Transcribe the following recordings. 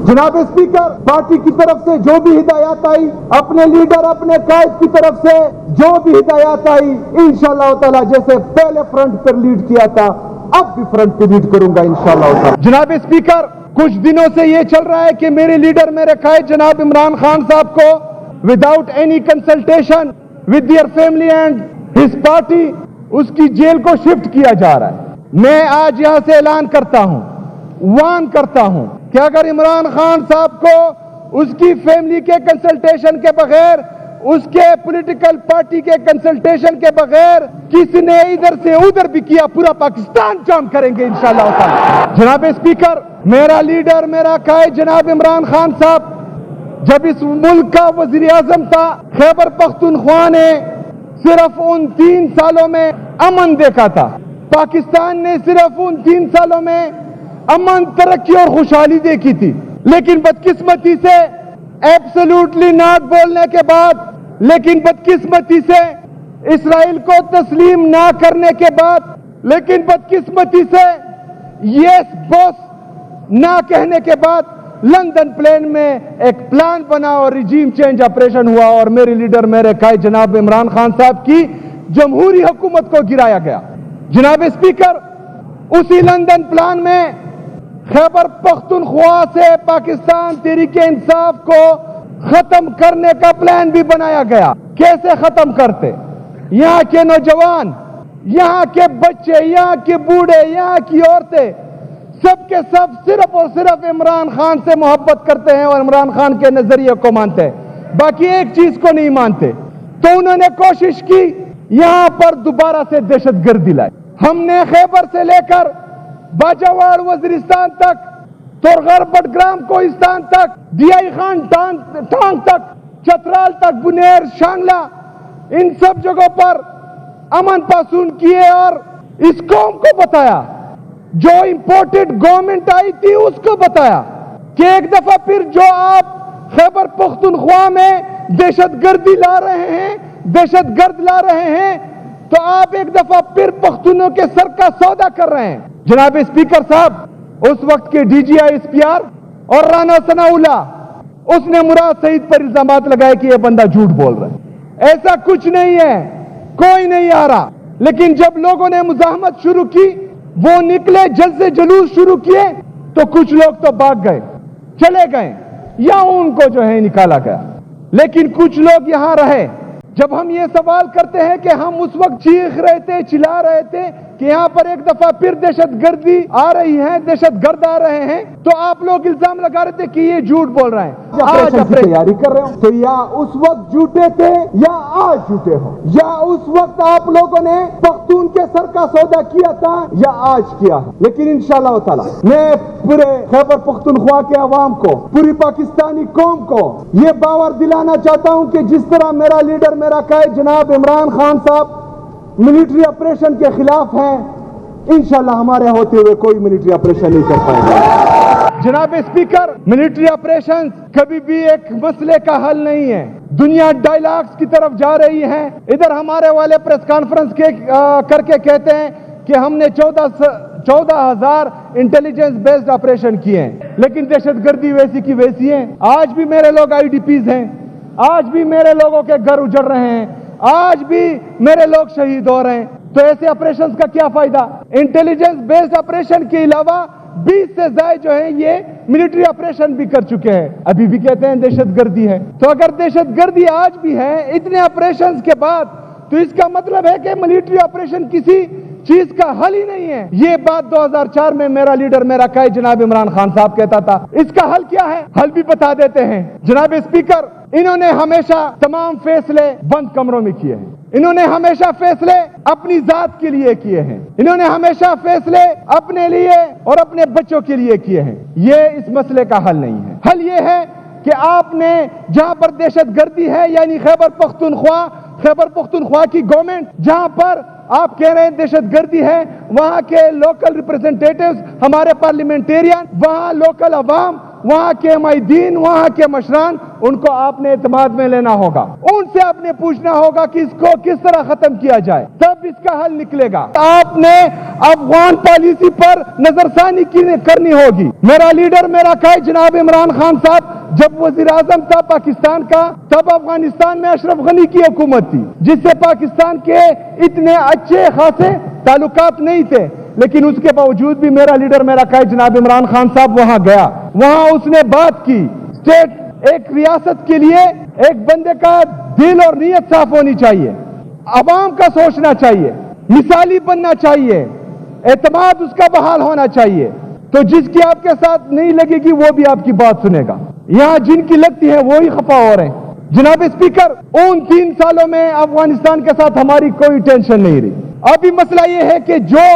جناب speaker, party کی طرف سے جو بھی ہدایات آئی، اپنے لیڈر اپنے قائد کی طرف سے جو بھی ہدایات آئی، انشاءاللہ تعالی جیسے پہلے فرنٹ پر لیڈ کیا تھا اب بھی فرنٹ پہ لیڈ کروں گا انشاءاللہ تعالی۔ جناب اسپیکر، کچھ دنوں سے یہ چل رہا ہے کہ میرے لیڈر میرے قائد جناب عمران خان صاحب کو without any consultation with their family and his party اس کی جیل کو شفٹ کیا جا رہا ہے۔ میں آج یہاں سے اعلان کرتا ہوں، وارن کرتا ہوں کہ اگر عمران خان صاحب کو اس کی فیملی کے کنسلٹیشن کے بغیر، اس کے پولیٹیکل پارٹی کے کنسلٹیشن کے بغیر کسی نے ادھر سے ادھر بھی کیا، پورا پاکستان جام کریں گے انشاءاللہ تعالی۔ جناب اسپیکر، میرا لیڈر میرا قائد جناب عمران خان صاحب جب اس ملک کا وزیر اعظم تھا، خیبر پختونخوا نے صرف ان 3 سالوں میں امن دیکھا تھا، پاکستان نے صرف ان 3 سالوں میں امن، ترقی اور خوشحالی دیکھی تھی، لیکن بدقسمتی سے ایبسولوٹلی ناٹ بولنے کے بعد، لیکن بدقسمتی سے اسرائیل کو تسلیم نہ کرنے کے بعد، لیکن بدقسمتی سے یس بوس نہ کہنے کے بعد لندن پلین میں ایک پلان بنا اور ریجیم چینج آپریشن ہوا اور میرے لیڈر میرے قائد جناب عمران خان صاحب کی جمہوری حکومت کو گرایا گیا۔ جناب اسپیکر، اسی لندن پلان میں خیبر پختونخوا سے پاکستان تحریک انصاف کو ختم کرنے کا پلان بھی بنایا گیا۔ کیسے ختم کرتے؟ یہاں کے نوجوان، یہاں کے بچے، یہاں کے بوڑھے، یہاں کی عورتیں، سب کے سب صرف اور صرف عمران خان سے محبت کرتے ہیں اور عمران خان کے نظریے کو مانتے ہیں، باقی ایک چیز کو نہیں مانتے۔ تو انہوں نے کوشش کی یہاں پر دوبارہ سے دہشت گردی لائی۔ ہم نے خیبر سے لے کر باجاواڑ وزیرستان تک، تورغر بٹگرام کوہستان تک، دیائی خان ٹانگ تک، چترال تک، بنیر، شانگلہ، ان سب جگہوں پر امن پاسون کیے اور اس قوم کو بتایا، جو امپورٹڈ گورنمنٹ آئی تھی اس کو بتایا کہ ایک دفعہ پھر جو آپ خیبر پختونخوا میں دہشت گردی لا رہے ہیں، دہشت گرد لا رہے ہیں، تو آپ ایک دفعہ پھر پختونوں کے سر کا سودا کر رہے ہیں۔ جناب اسپیکر صاحب، اس وقت کے D G I S P R اور رانا ثناء اللہ، اس نے مراد سعید پر الزامات لگائے کہ یہ بندہ جھوٹ بول رہا ہے، ایسا کچھ نہیں ہے، کوئی نہیں آ رہا۔ لیکن جب لوگوں نے مزاحمت شروع کی، وہ نکلے، جلسے جلوس شروع کیے، تو کچھ لوگ تو بھاگ گئے، چلے گئے، یا ان کو جو ہے نکالا گیا، لیکن کچھ لوگ یہاں رہے۔ جب ہم یہ سوال کرتے ہیں کہ ہم اس وقت چیخ رہے تھے، چلا رہے تھے کہ یہاں پر ایک دفعہ پھر دہشت گردی آ رہی ہے، دہشت گرد آ رہے ہیں، تو آپ لوگ الزام لگا رہے تھے کہ یہ جھوٹ بول رہے ہیں۔ آج تیاری کر رہے ہو تو یا اس وقت جھوٹے تھے یا آج جھوٹے ہو، یا اس وقت آپ لوگوں نے پختون کے سر کا سودا کیا تھا یا آج کیا ہے۔ لیکن انشاءاللہ تعالی میں پورے خیبر پختونخوا کے عوام کو، پوری پاکستانی قوم کو یہ باور دلانا چاہتا ہوں کہ جس طرح میرا لیڈر میرا قائد جناب عمران خان صاحب ملٹری آپریشن کے خلاف ہیں، انشاءاللہ ہمارے ہوتے ہوئے کوئی ملٹری آپریشن نہیں کر پائے گا۔ جناب اسپیکر، ملٹری آپریشن کبھی بھی ایک مسئلے کا حل نہیں ہے۔ دنیا ڈائیلاگز کی طرف جا رہی ہے، ادھر ہمارے والے پریس کانفرنس کر کے کہتے ہیں کہ ہم نے 14,000 انٹیلیجنس بیسڈ آپریشن کیے ہیں، لیکن دہشت گردی ویسی کی ویسی ہے۔ آج بھی میرے لوگ آئی ڈی پیز ہیں، آج بھی میرے لوگوں کے گھر اجڑ رہے ہیں، آج بھی میرے لوگ شہید ہو رہے ہیں، تو ایسے آپریشنز کا کیا فائدہ؟ انٹیلیجنس بیسڈ آپریشن کے علاوہ 20 سے زائد جو ہیں یہ ملٹری آپریشن بھی کر چکے ہیں، ابھی بھی کہتے ہیں دہشت گردی ہے۔ تو اگر دہشت گردی آج بھی ہے اتنے آپریشنز کے بعد، تو اس کا مطلب ہے کہ ملٹری آپریشن کسی چیز کا حل ہی نہیں ہے۔ یہ بات 2004 میں میرا لیڈر میرا قائد جناب عمران خان صاحب کہتا تھا۔ اس کا حل کیا ہے؟ حل بھی بتا دیتے ہیں۔ جناب اسپیکر، انہوں نے ہمیشہ تمام فیصلے بند کمروں میں کیے ہیں، انہوں نے ہمیشہ فیصلے اپنی ذات کے لیے کیے ہیں، انہوں نے ہمیشہ فیصلے اپنے لیے اور اپنے بچوں کے لیے کیے ہیں۔ یہ اس مسئلے کا حل نہیں ہے۔ حل یہ ہے کہ آپ نے جہاں پر دہشت گردی ہے، یعنی خیبر پختونخوا کی گورنمنٹ جہاں پر آپ کہہ رہے ہیں دہشت گردی ہے، وہاں کے لوکل ریپرزنٹیٹیوز، ہمارے پارلیمنٹیرین، وہاں لوکل عوام، وہاں کے مائدین، وہاں کے مشران ان کو آپ نے اعتماد میں لینا ہوگا، ان سے آپ نے پوچھنا ہوگا کہ اس کو کس طرح ختم کیا جائے، تب اس کا حل نکلے گا۔ آپ نے افغان پالیسی پر نظر ثانی کرنی ہوگی۔ میرا لیڈر، میرا قائد جناب عمران خان صاحب جب وزیر اعظم تھا پاکستان کا، تب افغانستان میں اشرف غنی کی حکومت تھی، جس سے پاکستان کے اتنے اچھے خاصے تعلقات نہیں تھے، لیکن اس کے باوجود بھی میرا لیڈر، میرا قائد جناب عمران خان صاحب وہاں گیا، وہاں اس نے بات کی۔ ایک ریاست کے لیے ایک بندے کا دل اور نیت صاف ہونی چاہیے، عوام کا سوچنا چاہیے، مثالی بننا چاہیے، اعتماد اس کا بحال ہونا چاہیے، تو جس کی آپ کے ساتھ نہیں لگے گی وہ بھی آپ کی بات سنے گا۔ یہاں جن کی لگتی ہے وہی خفا ہو رہے ہیں۔ جناب اسپیکر، ان 3 سالوں میں افغانستان کے ساتھ ہماری کوئی ٹینشن نہیں رہی۔ ابھی مسئلہ یہ ہے کہ جو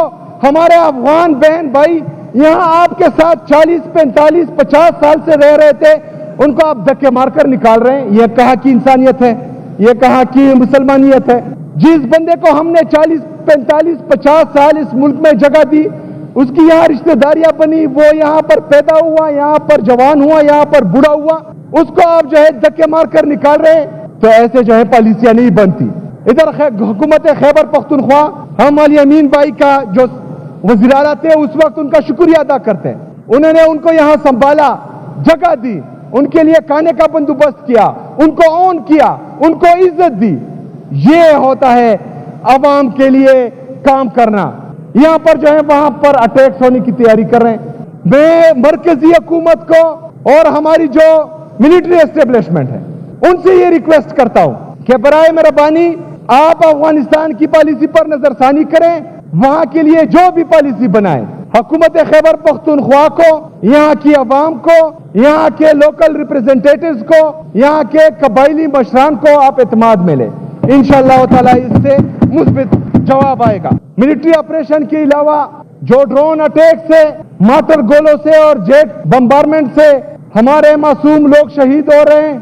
ہمارے افغان بہن بھائی یہاں آپ کے ساتھ 40 45 50 سال سے رہ رہے تھے، ان کو آپ دھکے مار کر نکال رہے ہیں۔ یہ کہاں کی انسانیت ہے؟ یہ کہاں کی مسلمانیت ہے؟ جس بندے کو ہم نے 40 45 50 سال اس ملک میں جگہ دی، اس کی یہاں رشتہ داریاں بنی، وہ یہاں پر پیدا ہوا، یہاں پر جوان ہوا، یہاں پر بوڑھا ہوا، اس کو آپ جو ہے دھکے مار کر نکال رہے ہیں، تو ایسے جو ہے پالیسیاں نہیں بنتی۔ ادھر حکومت خیبر پختونخوا، ہم علی امین بھائی کا جو وزیر اعلیٰ تھے اس وقت ان کا شکریہ ادا کرتے ہیں، انہوں نے ان کو یہاں سنبھالا، جگہ دی، ان کے لیے کھانے کا بندوبست کیا، ان کو آن کیا، ان کو عزت دی۔ یہ ہوتا ہے عوام کے لیے کام کرنا۔ یہاں پر جو ہے وہاں پر اٹیکس ہونے کی تیاری کر رہے ہیں۔ میں مرکزی حکومت کو اور ہماری جو ملٹری اسٹیبلشمنٹ ہے ان سے یہ ریکویسٹ کرتا ہوں کہ برائے مہربانی آپ افغانستان کی پالیسی پر نظر ثانی کریں، وہاں کے لیے جو بھی پالیسی بنائیں، حکومت خیبر پختونخوا کو، یہاں کی عوام کو، یہاں کے لوکل ریپرزنٹیٹیوز کو، یہاں کے قبائلی مشران کو آپ اعتماد میں لیں۔ انشاءاللہ تعالی اس سے مثبت جواب آئے گا۔ ملٹری آپریشن کے علاوہ جو ڈرون اٹیک سے، مارٹر گولوں سے اور جیٹ بمبارمنٹ سے ہمارے معصوم لوگ شہید ہو رہے ہیں،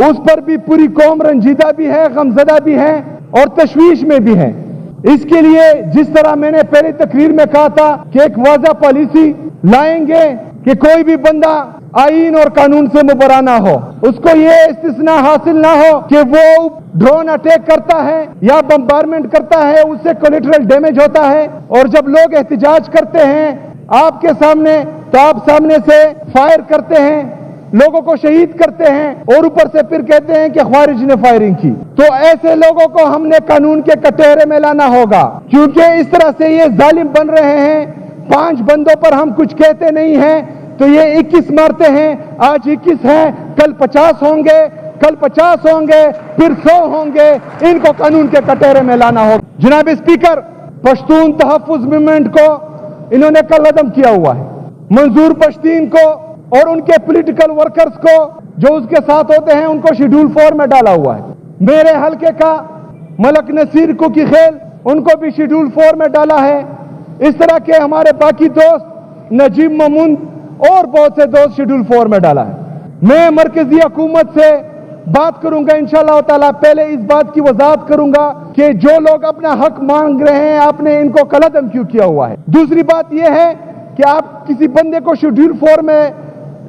اس پر بھی پوری قوم رنجیدہ بھی ہے، غمزدہ بھی ہے اور تشویش میں بھی ہے۔ اس کے لیے جس طرح میں نے پہلی تقریر میں کہا تھا کہ ایک واضح پالیسی لائیں گے کہ کوئی بھی بندہ آئین اور قانون سے مبرا نہ ہو، اس کو یہ استثناء حاصل نہ ہو کہ وہ ڈرون اٹیک کرتا ہے یا بمبارمنٹ کرتا ہے، اس سے کولیٹرل ڈیمیج ہوتا ہے، اور جب لوگ احتجاج کرتے ہیں آپ کے سامنے تو آپ سامنے سے فائر کرتے ہیں، لوگوں کو شہید کرتے ہیں اور اوپر سے پھر کہتے ہیں کہ خوارج نے فائرنگ کی۔ تو ایسے لوگوں کو ہم نے قانون کے کٹہرے میں لانا ہوگا، کیونکہ اس طرح سے یہ ظالم بن رہے ہیں۔ 5 بندوں پر ہم کچھ کہتے نہیں ہیں تو یہ 21 مارتے ہیں، آج 21 ہیں، کل 50 ہوں گے، کل 50 ہوں گے، پھر 100 ہوں گے۔ ان کو قانون کے کٹہرے میں لانا ہوگا۔ جناب اسپیکر، پشتون تحفظ موومنٹ کو انہوں نے کل عدم کیا ہوا ہے۔ منظور پشتین کو اور ان کے پولیٹیکل ورکرز کو جو اس کے ساتھ ہوتے ہیں ان کو شیڈول 4 میں ڈالا ہوا ہے۔ میرے حلقے کا ملک نصیر کو کی خیل، ان کو بھی شیڈول 4 میں ڈالا ہے۔ اس طرح کے ہمارے باقی دوست نجیب ممون اور بہت سے دوست شیڈول 4 میں ڈالا ہے۔ میں مرکزی حکومت سے بات کروں گا انشاءاللہ تعالی، پہلے اس بات کی وضاحت کروں گا کہ جو لوگ اپنا حق مانگ رہے ہیں آپ نے ان کو کل عدم کیوں کیا ہوا ہے۔ دوسری بات یہ ہے کہ آپ کسی بندے کو شیڈول 4 میں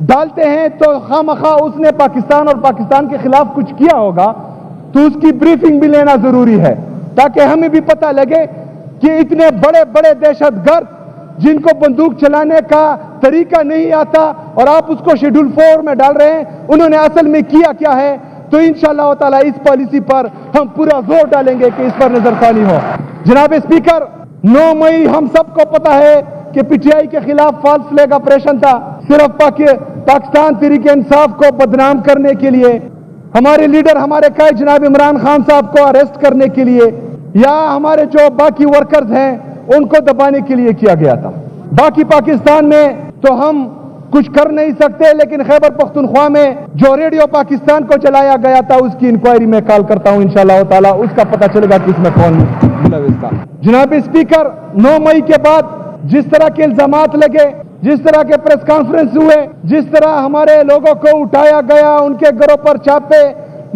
ڈالتے ہیں تو خواہ اس نے پاکستان اور پاکستان کے خلاف کچھ کیا ہوگا تو اس کی بریفنگ بھی لینا ضروری ہے، تاکہ ہمیں بھی پتہ لگے کہ اتنے بڑے بڑے دہشت گرد جن کو بندوق چلانے کا طریقہ نہیں آتا اور آپ اس کو شیڈول 4 میں ڈال رہے ہیں، انہوں نے اصل میں کیا ہے۔ تو انشاءاللہ تعالی اس پالیسی پر ہم پورا زور ڈالیں گے کہ اس پر نظر ثانی ہو۔ جناب اسپیکر، 9 مئی ہم سب کو پتہ ہے کہ پی ٹی آئی کے خلاف فالس فلیگ آپریشن تھا، صرف پاکستان تحریک انصاف کو بدنام کرنے کے لیے، ہمارے لیڈر ہمارے قائد جناب عمران خان صاحب کو اریسٹ کرنے کے لیے، یا ہمارے جو باقی ورکرز ہیں ان کو دبانے کے لیے کیا گیا تھا۔ باقی پاکستان میں تو ہم کچھ کر نہیں سکتے، لیکن خیبر پختونخوا میں جو ریڈیو پاکستان کو چلایا گیا تھا اس کی انکوائری میں کال کرتا ہوں انشاءاللہ تعالی، اس کا پتہ چلے گا کہ اس میں کون ملوث تھا۔ جناب اسپیکر، 9 مئی کے بعد جس طرح کے الزامات لگے، جس طرح کے پریس کانفرنس ہوئے، جس طرح ہمارے لوگوں کو اٹھایا گیا، ان کے گھروں پر چھاپے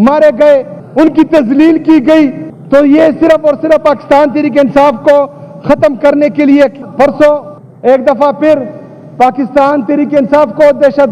مارے گئے، ان کی تذلیل کی گئی، تو یہ صرف اور صرف پاکستان تحریک انصاف کو ختم کرنے کے لیے پرسوں ایک دفعہ پھر پاکستان تحریک انصاف کو دہشت